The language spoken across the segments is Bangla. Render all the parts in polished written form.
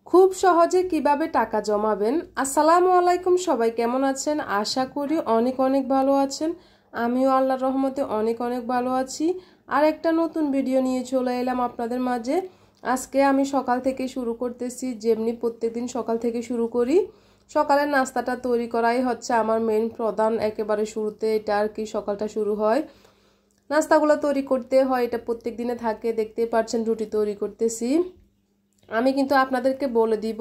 খুব সহজে কিভাবে টাকা জমাবেন। আসসালামু আলাইকুম, সবাই কেমন আছেন? আশা করি অনেক অনেক ভালো আছেন। আমিও আল্লাহর রহমতে অনেক অনেক ভালো আছি। আর একটা নতুন ভিডিও নিয়ে চলে এলাম আপনাদের মাঝে। আজকে আমি সকাল থেকে শুরু করতেছি, যেমনি প্রত্যেকদিন সকাল থেকে শুরু করি। সকালের নাস্তাটা তৈরি করাই হচ্ছে আমার মেন প্রধান, একেবারে শুরুতে এটা আর কি সকালটা শুরু হয়। নাস্তাগুলো তৈরি করতে হয়, এটা প্রত্যেক দিনে থাকে। দেখতে পাচ্ছেন রুটি তৈরি করতেছি। আমি কিন্তু আপনাদেরকে বলে দিব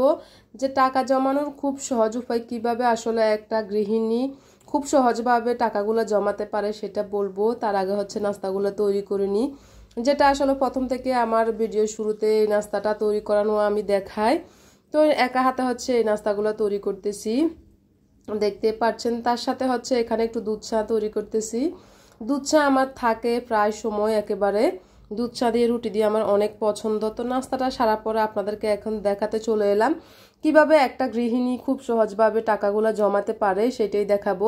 যে টাকা জমানোর খুব সহজ উপায়, কিভাবে আসলে একটা গৃহিণী খুব সহজভাবে টাকাগুলো জমাতে পারে সেটা বলবো। তার আগে হচ্ছে নাস্তাগুলো তৈরি করে নিই, যেটা আসলে প্রথম থেকে আমার ভিডিও শুরুতে এই নাস্তাটা তৈরি করানো আমি দেখাই। তো একা হাতে হচ্ছে এই নাস্তাগুলো তৈরি করতেছি, দেখতে পাচ্ছেন। তার সাথে হচ্ছে এখানে একটু দুধ চা তৈরি করতেছি। দুধ চা আমার থাকে প্রায় সময়, একেবারে দুধ চা দিয়ে রুটি দিয়ে আমার অনেক পছন্দ। তো নাস্তাটা সারা পরে আপনাদেরকে এখন দেখাতে চলে এলাম কিভাবে একটা গৃহিণী খুব সহজভাবে টাকাগুলো জমাতে পারে, সেটাই দেখাবো।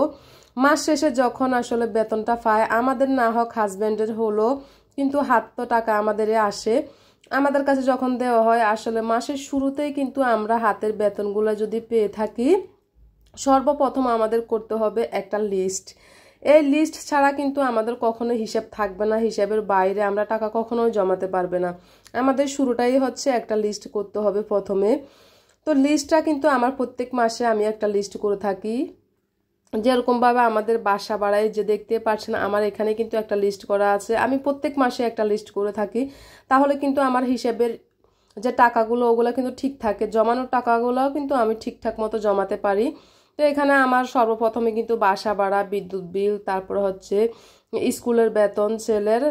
মাস শেষে যখন আসলে বেতনটা পায়, আমাদের না হোক হাজব্যান্ডের হলো, কিন্তু হাত তো টাকা আমাদের আসে। আমাদের কাছে যখন দেওয়া হয়, আসলে মাসের শুরুতেই কিন্তু আমরা হাতের বেতনগুলো যদি পেয়ে থাকি, সর্বপ্রথম আমাদের করতে হবে একটা লিস্ট। এই লিস্ট ছাড়া কিন্তু আমাদের কখনো হিসাব থাকবে না, হিসাবের বাইরে আমরা টাকা কখনোই জমাতে পারবে না। আমাদের শুরুটাই হচ্ছে একটা লিস্ট করতে হবে প্রথমে। তো লিস্টটা কিন্তু আমার প্রত্যেক মাসে আমি একটা লিস্ট করে থাকি। যেরকমভাবে আমাদের বাসা বাড়ায় যে দেখতে পাচ্ছেন, আমার এখানে কিন্তু একটা লিস্ট করা আছে। আমি প্রত্যেক মাসে একটা লিস্ট করে থাকি, তাহলে কিন্তু আমার হিসাবের যে টাকাগুলো ওগুলো কিন্তু ঠিক থাকে, জমানোর টাকাগুলোও কিন্তু আমি ঠিকঠাক মতো জমাতে পারি। তো এখানে আমার সর্বপ্রথমে কিন্তু বাসা ভাড়া, বিদ্যুৎ বিল, তারপর হচ্ছে স্কুলের বেতন, ছেলের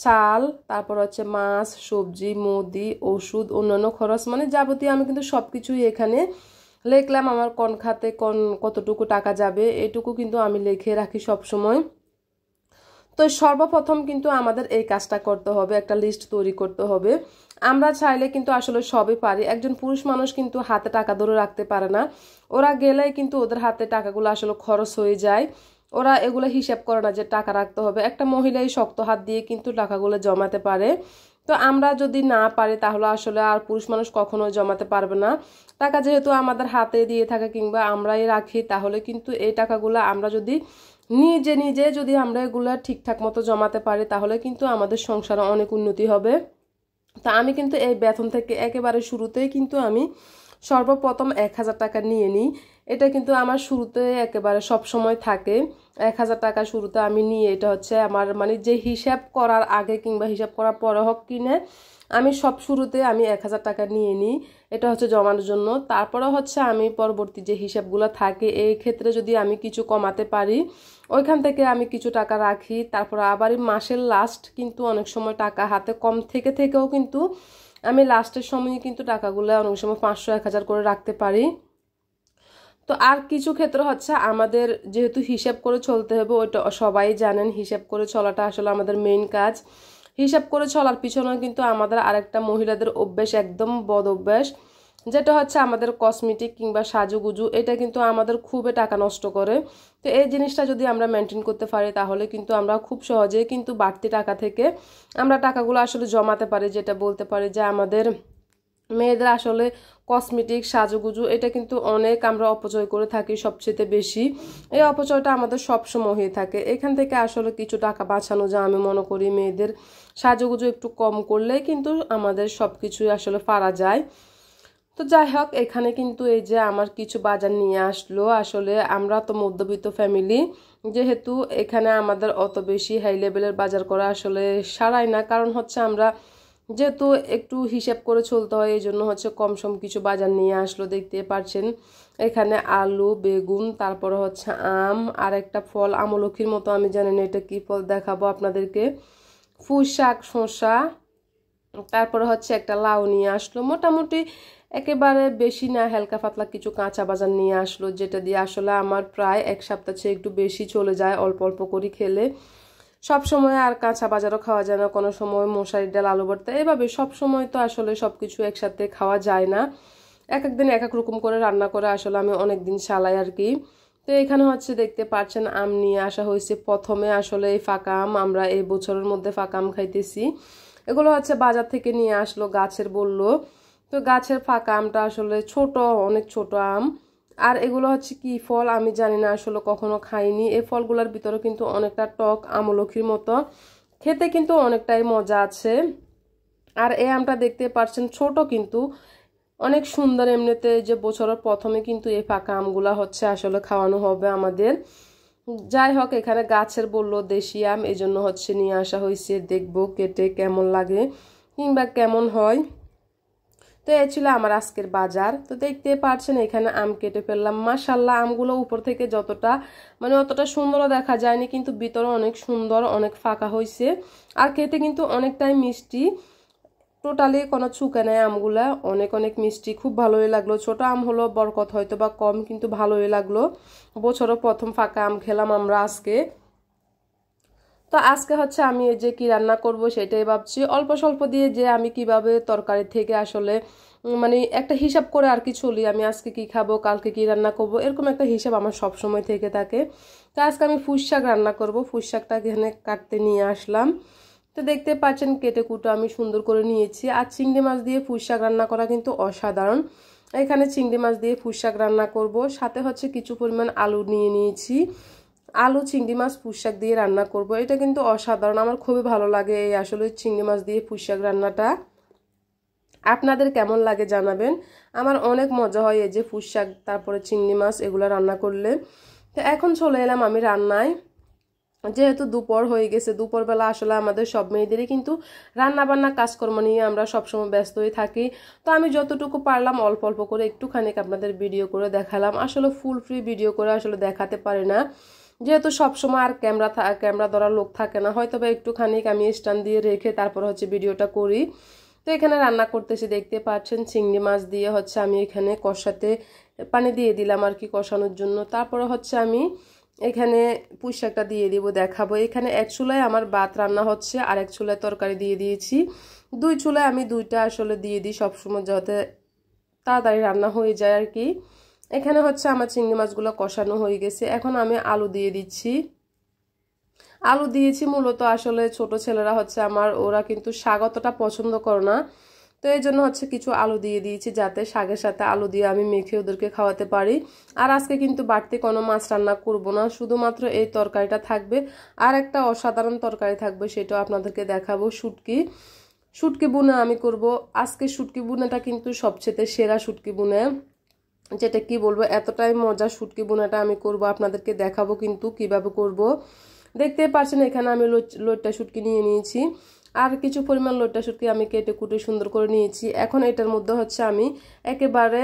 চাল, তারপর হচ্ছে মাছ, সবজি, মুদি, ওষুধ, অন্যান্য খরচ, মানে যাবতীয় আমি কিন্তু সবকিছুই এখানে লিখলাম। আমার কোন খাতে কতটুকু টাকা যাবে এটুকু কিন্তু আমি লিখে রাখি সব সময়। তো সর্বপ্রথম কিন্তু আমাদের এই কাজটা করতে হবে, একটা লিস্ট তৈরি করতে হবে। আমরা চাইলে কিন্তু আসলে সবই পারি। একজন পুরুষ মানুষ কিন্তু হাতে টাকা ধরে রাখতে পারে না। ওরা গেলেই কিন্তু ওদের হাতে টাকাগুলো আসলে খরচ হয়ে যায়। ওরা এগুলো হিসাব করে না যে টাকা রাখতে হবে। একটা মহিলাই শক্ত হাত দিয়ে কিন্তু টাকাগুলো জমাতে পারে। তো আমরা যদি না পারি, তাহলে আসলে আর পুরুষ মানুষ কখনোই জমাতে পারবে না। টাকা যেহেতু আমাদের হাতে দিয়ে থাকে কিংবা আমরাই রাখি, তাহলে কিন্তু এই টাকাগুলো আমরা যদি নিজে নিজে যদি আমরা এগুলো ঠিকঠাক মতো জমাতে পারি, তাহলে কিন্তু আমাদের সংসারে অনেক উন্নতি হবে। তা আমি কিন্তু এই বেতন থেকে একেবারে শুরুতেই কিন্তু আমি সর্বপ্রথম 1000 টাকা নিয়ে নিই। এটা কিন্তু আমার শুরুতে একেবারে সব সময় থাকে। 1000 টাকা শুরুতে আমি নিয়ে, এটা হচ্ছে আমার মানে যে হিসাব করার আগে কিংবা হিসাব করার পরে হোক কিনে, আমি সব শুরুতে আমি 1000 টাকা নিয়ে নিই। এটা হচ্ছে জমানোর জন্য। তারপরে হচ্ছে আমি পরবর্তী যে হিসাবগুলো থাকে, এই ক্ষেত্রে যদি আমি কিছু কমাতে পারি, ওইখান থেকে আমি কিছু টাকা রাখি। তারপর আবার মাসের লাস্ট কিন্তু অনেক সময় টাকা হাতে কম থেকেও কিন্তু আমি লাস্টের সময় কিন্তু টাকাগুলো অনেক সময় 500-1000 করে রাখতে পারি। তো আর কিছু ক্ষেত্র হচ্ছে আমাদের যেহেতু হিসাব করে চলতে হবে, ওইটা সবাই জানেন, হিসাব করে চলাটা আসলে আমাদের মেইন কাজ। হিসাব করে চলার পিছনে কিন্তু আমাদের আরেকটা মহিলাদের অভ্যাস, একদম বদ অভ্যাস, যেটা হচ্ছে আমাদের কসমেটিক কিংবা সাজুগুজু। এটা কিন্তু আমাদের খুবই টাকা নষ্ট করে। তো এই জিনিসটা যদি আমরা মেনটেন করতে পারি, তাহলে কিন্তু আমরা খুব সহজেই কিন্তু বাড়তি টাকা থেকে আমরা টাকাগুলো আসলে জমাতে পারি। যেটা বলতে পারি যে আমাদের মেয়েদের আসলে কসমেটিক সাজুগুজু এটা কিন্তু অনেক আমরা অপচয় করে থাকি সবচেয়ে বেশি। এই অপচয়টা আমাদের সবসময় হয়ে থাকে। এখান থেকে আসলে কিছু টাকা বাঁচানো যায় আমি মনে করি। মেয়েদের সাজুগুজু একটু কম করলে কিন্তু আমাদের সব কিছুই আসলে পারা যায়। তো যাই হোক, এখানে কিন্তু এই যে আমার কিছু বাজার নিয়ে আসলো। আসলে আমরা তো মধ্যবিত্ত ফ্যামিলি, যেহেতু এখানে আমাদের অত বেশি হাই লেভেলের বাজার করা আসলে সারাই না। কারণ হচ্ছে আমরা যেহেতু একটু হিসাব করে চলতে হয়, এই জন্য হচ্ছে কম সম কিছু বাজার নিয়ে আসলো। দেখতে পাচ্ছেন এখানে আলু, বেগুন, তারপরে হচ্ছে আম, আর একটা ফল আমলকির মতো, আমি জানি না এটা কি ফল, দেখাবো আপনাদেরকে। পুঁই শাক, শসা, তারপরে হচ্ছে একটা লাউ নিয়ে আসলো। মোটামুটি একেবারে বেশি না, হালকা পাতলা কিছু কাঁচা বাজার নিয়ে আসলো, যেটা দিয়ে আসলে আমার প্রায় এক সপ্তাহ চেয়ে একটু বেশি চলে যায় অল্প অল্প করে খেলে। সব সময় আর কাঁচা বাজারও খাওয়া যায় না, কোনো সময় মশারির ডাল, আলু ভর্তা, এভাবে সব সময় তো আসলে সবকিছু একসাথে খাওয়া যায় না। এক একদিন এক এক রকম করে রান্না করে আসলে আমি অনেক দিন চালাই আর কি। তো এখানে হচ্ছে দেখতে পাচ্ছেন আম নিয়ে আসা হয়েছে। প্রথমে আসলে এই ফাঁকা আম, আমরা এই বছরের মধ্যে ফাঁকা আম খাইতেছি। এগুলো হচ্ছে বাজার থেকে নিয়ে আসলো, গাছের বললো। তো গাছের ফাঁকা আমটা আসলে ছোট, অনেক ছোট আম। আর এগুলো হচ্ছে কি ফল আমি জানি না, আসলে কখনো খাইনি। এই ফলগুলোর ভিতরে কিন্তু অনেকটা টক, আমলখির মতো, খেতে কিন্তু অনেকটাই মজা আছে। আর এই আমটা দেখতে পাচ্ছেন ছোট কিন্তু অনেক সুন্দর। এমনিতে যে বছরের প্রথমে কিন্তু এই পাকা আমগুলা হচ্ছে আসলে খাওয়ানো হবে আমাদের। যাই হোক, এখানে গাছের বললো দেশি আম, এই জন্য হচ্ছে নিয়ে আসা হয়েছে, দেখবো কেটে কেমন লাগে কিংবা কেমন হয়। তো এই ছিল আমার আজকের বাজার। তো দেখতে পাচ্ছেন এখানে আম কেটে ফেললাম। মাশাল্লাহ, আমগুলো উপর থেকে যতটা মানে অতটা সুন্দরও দেখা যায়নি, কিন্তু ভিতরে অনেক সুন্দর, অনেক ফাঁকা হয়েছে। আর খেতে কিন্তু অনেকটাই মিষ্টি, টোটালি কোনো চুকে নেই আমগুলা, অনেক অনেক মিষ্টি, খুব ভালোই লাগলো। ছোট আম হলো, বরকত হয়তো বা কম, কিন্তু ভালোই লাগলো। বছরের প্রথম ফাঁকা আম খেলাম আমরা আজকে। তো আজকে হচ্ছে আমি এই যে কি রান্না করব সেটাই ভাবছি। অল্প স্বল্প দিয়ে যে আমি কিভাবে তরকারি থেকে আসলে মানে একটা হিসাব করে আর কি চলি। আমি আজকে কি খাবো, কালকে কি রান্না করব, এরকম একটা হিসাব আমার সব সময় থেকে থাকে। তো আজকে আমি পুঁই শাক রান্না করব। পুঁই শাকটা এখানে কাটতে নিয়ে আসলাম। তো দেখতে পাচ্ছেন কেটে কুটো আমি সুন্দর করে নিয়েছি। আর চিংড়ি মাছ দিয়ে পুঁই শাক রান্না করা কিন্তু অসাধারণ। এখানে চিংড়ি মাছ দিয়ে পুঁই শাক রান্না করব, সাথে হচ্ছে কিছু পরিমাণ আলু নিয়ে নিয়েছি। আলু, চিংড়ি মাছ, পুঁই শাক দিয়ে রান্না করব। এটা কিন্তু অসাধারণ, আমার খুবই ভালো লাগে এই আসলে চিংড়ি মাছ দিয়ে পুঁই শাক রান্নাটা। আপনাদের কেমন লাগে জানাবেন। আমার অনেক মজা হয় এই যে পুঁই শাক তারপরে চিংড়ি মাছ এগুলো রান্না করলে। তো এখন চলে এলাম আমি রান্নায়। যেহেতু দুপুর হয়ে গেছে, দুপুরবেলা আসলে আমাদের সব মেয়েদেরই কিন্তু রান্না বান্না কাজকর্ম নিয়ে আমরা সবসময় ব্যস্ত হয়ে থাকি। তো আমি যতটুকু পারলাম অল্প অল্প করে একটুখানি আপনাদের ভিডিও করে দেখালাম। আসলে ফুল ফ্রি ভিডিও করে আসলে দেখাতে পারি না, যেহেতু সবসময় আর ক্যামেরা ধরার লোক থাকে না। হয়তো বা একটুখানি আমি স্ট্যান্ড দিয়ে রেখে তারপর হচ্ছে ভিডিওটা করি। তো এখানে রান্না করতেছি, দেখতে পাচ্ছেন চিংড়ি মাছ দিয়ে হচ্ছে আমি এখানে কষাতে পানি দিয়ে দিলাম আর কি কষানোর জন্য। তারপরে হচ্ছে আমি এখানে পুঁই শাকটা দিয়ে দিব, দেখাবো। এখানে এক চুলায় আমার ভাত রান্না হচ্ছে, আর এক চুলায় তরকারি দিয়ে দিয়েছি। দুই চুলায় আমি দুইটা আসলে দিয়ে দিই সবসময়, যাতে তাড়াতাড়ি রান্না হয়ে যায় আর কি। এখানে হচ্ছে আমার চিংড়ি মাছগুলো কষানো হয়ে গেছে। এখন আমি আলু দিয়ে দিচ্ছি। আলু দিয়েছি মূলত আসলে ছোট ছেলেরা হচ্ছে আমার, ওরা কিন্তু শাক অতটা পছন্দ করে না। তো এই জন্য হচ্ছে কিছু আলু দিয়ে দিয়েছি, যাতে শাকের সাথে আলু দিয়ে আমি মেখে ওদেরকে খাওয়াতে পারি। আর আজকে কিন্তু বাড়তি কোনো মাছ রান্না করব না, শুধুমাত্র এই তরকারিটা থাকবে। আর একটা অসাধারণ তরকারি থাকবে, সেটাও আপনাদেরকে দেখাবো। শুটকি বুনা আমি করব আজকে। শুটকি বুনাটা কিন্তু সবচেয়ে সেরা শুটকি বুনে, যেটা কি বলবো, এতটাই মজা শুটকি বুনাটা আমি করব, আপনাদেরকে দেখাবো কিন্তু কিভাবে করব। দেখতে পাচ্ছেন এখানে আমি লইট্টা শুটকি নিয়ে নিয়েছি, আর কিছু পরিমাণ লইট্টা শুটকি আমি কেটে কুটে সুন্দর করে নিয়েছি। এখন এটার মধ্যে হচ্ছে আমি একেবারে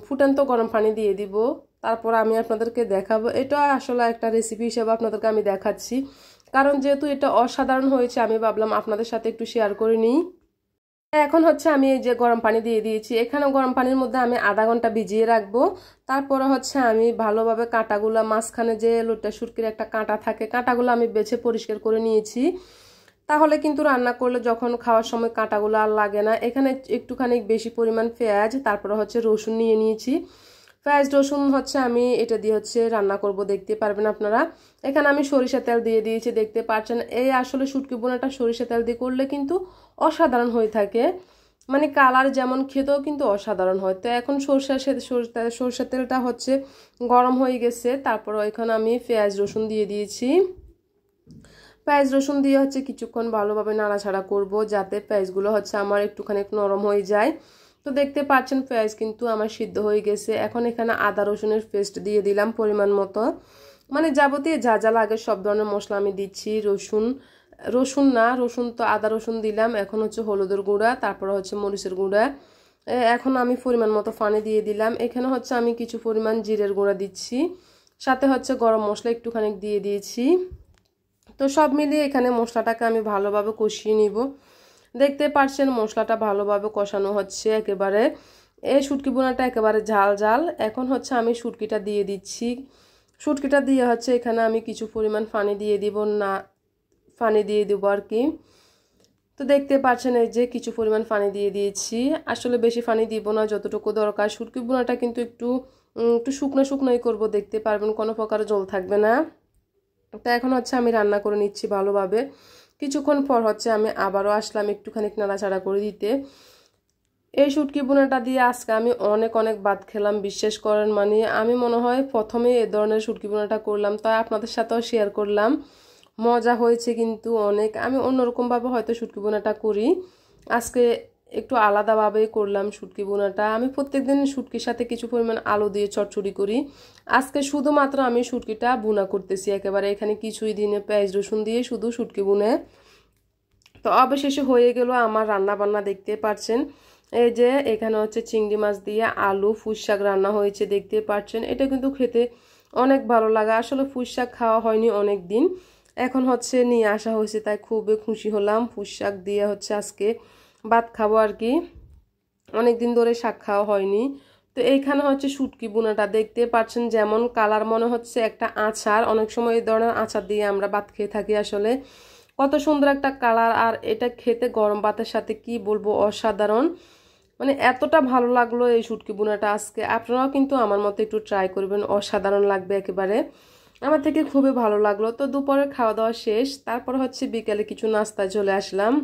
ফুটান্ত গরম পানি দিয়ে দিব। তারপর আমি আপনাদেরকে দেখাবো। এটা আসলে একটা রেসিপি হিসেবে আপনাদেরকে আমি দেখাচ্ছি, কারণ যেহেতু এটা অসাধারণ হয়েছে আমি ভাবলাম আপনাদের সাথে একটু শেয়ার করে নিই। এখন হচ্ছে আমি এই যে গরম পানি দিয়ে দিয়েছি। এখানে গরম পানির মধ্যে আমি আধা ঘন্টা ভিজিয়ে রাখবো। তারপরে হচ্ছে আমি ভালোভাবে কাঁটাগুলো, মাঝখানে যে লইট্টা শুটকির একটা কাঁটা থাকে, কাঁটাগুলো আমি বেছে পরিষ্কার করে নিয়েছি। তাহলে কিন্তু রান্না করলে যখন খাওয়ার সময় কাঁটাগুলো আর লাগে না। এখানে একটুখানি বেশি পরিমাণ পেঁয়াজ, তারপরে হচ্ছে রসুন নিয়ে নিয়েছি। পেঁয়াজ রসুন হচ্ছে আমি এটা দিয়ে হচ্ছে রান্না করব, দেখতে পারবেন আপনারা। এখানে আমি সরিষা তেল দিয়ে দিয়েছি, দেখতে পাচ্ছেন। এই আসলে শুটকি বোনাটা সরিষা তেল দিয়ে করলে কিন্তু অসাধারণ হয়ে থাকে, মানে কালার যেমন খেতেও কিন্তু অসাধারণ হয়। তো এখন সরষের তেলটা হচ্ছে গরম হয়ে গেছে। তারপর এখানে আমি পেঁয়াজ রসুন দিয়ে দিয়েছি। পেঁয়াজ রসুন দিয়ে হচ্ছে কিছুক্ষণ ভালোভাবে নাড়াচাড়া করব, যাতে পেঁয়াজগুলো হচ্ছে আমার একটুখানি নরম হয়ে যায়। তো দেখতে পাচ্ছেন পেঁয়াজ কিন্তু আমার সিদ্ধ হয়ে গেছে। এখন এখানে আদা রসুনের পেস্ট দিয়ে দিলাম পরিমাণ মতো, মানে যাবতীয় যা যা লাগে সব ধরনের মশলা আমি দিচ্ছি। রসুন তো আদা রসুন দিলাম। এখন হচ্ছে হলুদের গুঁড়া, তারপরে হচ্ছে মরিচের গুঁড়া। এখন আমি পরিমাণ মতো পানি দিয়ে দিলাম। এখানে হচ্ছে আমি কিছু পরিমাণ জিরের গুঁড়া দিচ্ছি, সাথে হচ্ছে গরম মশলা একটুখানি দিয়ে দিয়েছি। তো সব মিলিয়ে এখানে মশলাটাকে আমি ভালোভাবে কষিয়ে নিব। দেখতে পাচ্ছেন মশলাটা ভালোভাবে কষানো হচ্ছে একেবারে। এই শুটকি বোনাটা একেবারে ঝাল ঝাল। এখন হচ্ছে আমি শুটকিটা দিয়ে দিচ্ছি। শুটকিটা দিয়ে হচ্ছে এখানে আমি কিছু পরিমাণ পানি দিয়ে দিব, না পানি দিয়ে দিব আর কি। তো দেখতে পাচ্ছেন এই যে কিছু পরিমাণ পানি দিয়ে দিয়েছি। আসলে বেশি পানি দিব না, যতটুকু দরকার। শুটকি বোনাটা কিন্তু একটু শুকনো শুকনোই করব, দেখতে পারবেন কোনো প্রকার জল থাকবে না। তো এখন হচ্ছে আমি রান্না করে নিচ্ছি ভালোভাবে। কিছুক্ষণ পর হচ্ছে আমি আবারও আসলাম একটুখানি নাড়াচাড়া করে দিতে। এই শুটকি বোনাটা দিয়ে আজকে আমি অনেক অনেক ভাত খেলাম, বিশ্বাস করেন। মানে আমি মনে হয় প্রথমে এ ধরনের শুটকি বোনাটা করলাম, তাই আপনাদের সাথেও শেয়ার করলাম। মজা হয়েছে কিন্তু অনেক। আমি অন্যরকমভাবে হয়তো শুটকি বোনাটা করি, আজকে একটু আলাদাভাবেই করলাম শুটকি বোনাটা। আমি প্রত্যেকদিন শুটকির সাথে কিছু পরিমাণ আলু দিয়ে চচ্চড়ি করি, আজকে শুধুমাত্র আমি শুটকিটা বোনা করতেছি একেবারে। এখানে কিছুই দিনে পেঁয়াজ রসুন দিয়ে শুধু শুটকি বুনে। তো অবশেষে হয়ে গেল আমার রান্না বান্না, দেখতে পাচ্ছেন। এই যে এখানে হচ্ছে চিংড়ি মাছ দিয়ে আলু পুঁই শাক রান্না হয়েছে, দেখতে পাচ্ছেন। এটা কিন্তু খেতে অনেক ভালো লাগে। আসলে পুঁই শাক খাওয়া হয়নি অনেক দিন, এখন হচ্ছে নিয়ে আসা হয়েছে, তাই খুবই খুশি হলাম। পুঁই শাক দিয়ে হচ্ছে আজকে ভাত খাবো আর কি, অনেক দিন ধরে শাক খাওয়া হয়নি। তো এইখানে হচ্ছে শুটকি বোনাটা, দেখতে পাচ্ছেন যেমন কালার মনে হচ্ছে একটা আচার। অনেক সময় এই ধরনের আচার দিয়ে আমরা ভাত খেয়ে থাকি, আসলে কত সুন্দর একটা কালার। আর এটা খেতে গরম ভাতের সাথে কি বলবো, অসাধারণ। মানে এতটা ভালো লাগলো এই শুটকি বোনাটা আজকে। আপনারাও কিন্তু আমার মতো একটু ট্রাই করবেন, অসাধারণ লাগবে একেবারে। আমার থেকে খুবই ভালো লাগলো। তো দুপুরের খাওয়া দাওয়া শেষ, তারপর হচ্ছে বিকেলে কিছু নাস্তায় চলে আসলাম।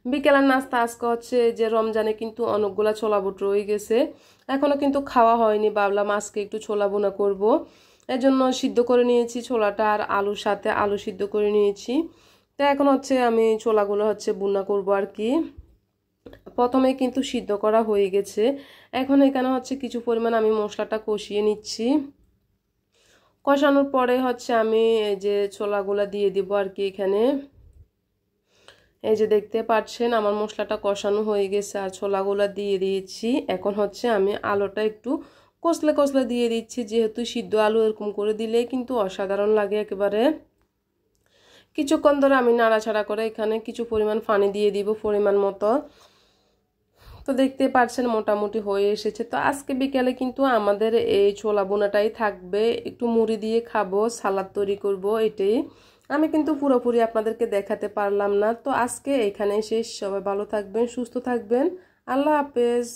বিকেলের নাস্তা আজকে হচ্ছে যে রমজানে কিন্তু অনেকগুলা ছোলা বুট রয়ে গেছে, এখনো কিন্তু খাওয়া হয়নি। ভাবলাম আজকে একটু ছোলা বোনা করব, এজন্য সিদ্ধ করে নিয়েছি ছোলাটা, আর আলুর সাথে আলু সিদ্ধ করে নিয়েছি। তো এখন হচ্ছে আমি ছোলাগুলো হচ্ছে বোনা করব আর কি। প্রথমে কিন্তু সিদ্ধ করা হয়ে গেছে, এখন এখানে হচ্ছে কিছু পরিমাণ আমি মশলাটা কষিয়ে নিচ্ছি। কষানোর পরে হচ্ছে আমি এই যে ছোলাগুলা দিয়ে দিব আর কি এখানে। এই যে দেখতে পাচ্ছেন আমার মশলাটা কষানো হয়ে গেছে আর ছোলাগুলা দিয়ে দিয়েছি। এখন হচ্ছে আমি আলুটা একটু কষলে কষলে দিয়ে দিচ্ছি, যেহেতু সিদ্ধ আলু এরকম করে দিলে কিন্তু অসাধারণ লাগে একেবারে। কিছুক্ষণ ধরে আমি নাড়াচাড়া করে এখানে কিছু পরিমাণ পানি দিয়ে দিব পরিমাণ মতো। তো দেখতে পাচ্ছেন মোটামুটি হয়ে এসেছে। তো আজকে বিকেলে কিন্তু আমাদের এই ছোলা বোনাটাই থাকবে, একটু মুড়ি দিয়ে খাবো, সালাদ তৈরি করব, এটাই। আমি কিন্তু পুরোপুরি আপনাদেরকে দেখাতে পারলাম না। তো আজকে এখানে শেষ, সবাই ভালো থাকবেন, সুস্থ থাকবেন, আল্লাহ হাফেজ।